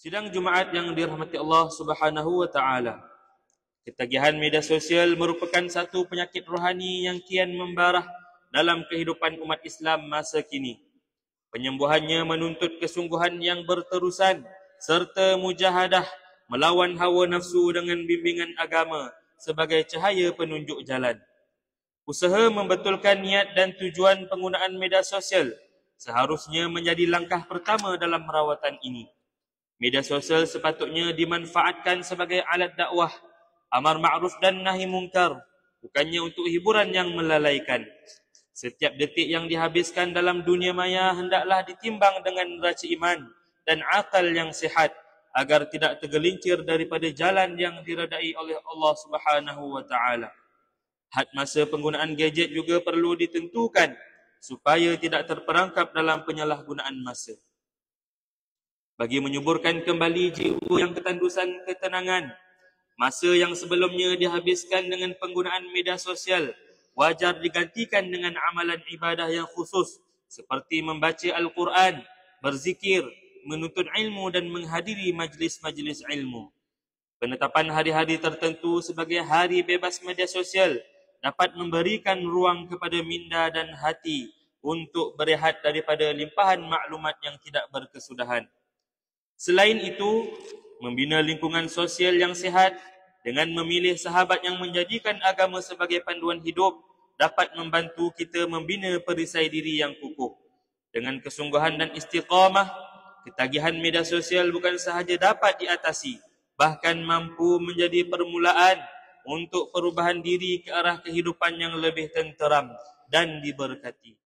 Sidang Jumaat yang dirahmati Allah Subhanahu wa taala. Ketagihan media sosial merupakan satu penyakit rohani yang kian membarah dalam kehidupan umat Islam masa kini. Penyembuhannya menuntut kesungguhan yang berterusan serta mujahadah melawan hawa nafsu dengan bimbingan agama sebagai cahaya penunjuk jalan. Usaha membetulkan niat dan tujuan penggunaan media sosial seharusnya menjadi langkah pertama dalam rawatan ini. Media sosial sepatutnya dimanfaatkan sebagai alat dakwah, amar ma'ruf dan nahi mungkar, bukannya untuk hiburan yang melalaikan. Setiap detik yang dihabiskan dalam dunia maya hendaklah ditimbang dengan neraca iman dan akal yang sihat agar tidak tergelincir daripada jalan yang diredai oleh Allah Subhanahu wa taala. Had masa penggunaan gadget juga perlu ditentukan supaya tidak terperangkap dalam penyalahgunaan masa. Bagi menyuburkan kembali jiwa yang ketandusan ketenangan, masa yang sebelumnya dihabiskan dengan penggunaan media sosial wajar digantikan dengan amalan ibadah yang khusus seperti membaca Al-Quran, berzikir, menuntut ilmu dan menghadiri majlis-majlis ilmu. Penetapan hari-hari tertentu sebagai hari bebas media sosial dapat memberikan ruang kepada minda dan hati untuk berehat daripada limpahan maklumat yang tidak berkesudahan. Selain itu, membina lingkungan sosial yang sihat dengan memilih sahabat yang menjadikan agama sebagai panduan hidup dapat membantu kita membina perisai diri yang kukuh. Dengan kesungguhan dan istiqamah, ketagihan media sosial bukan sahaja dapat diatasi, bahkan mampu menjadi permulaan untuk perubahan diri ke arah kehidupan yang lebih tenteram dan diberkati.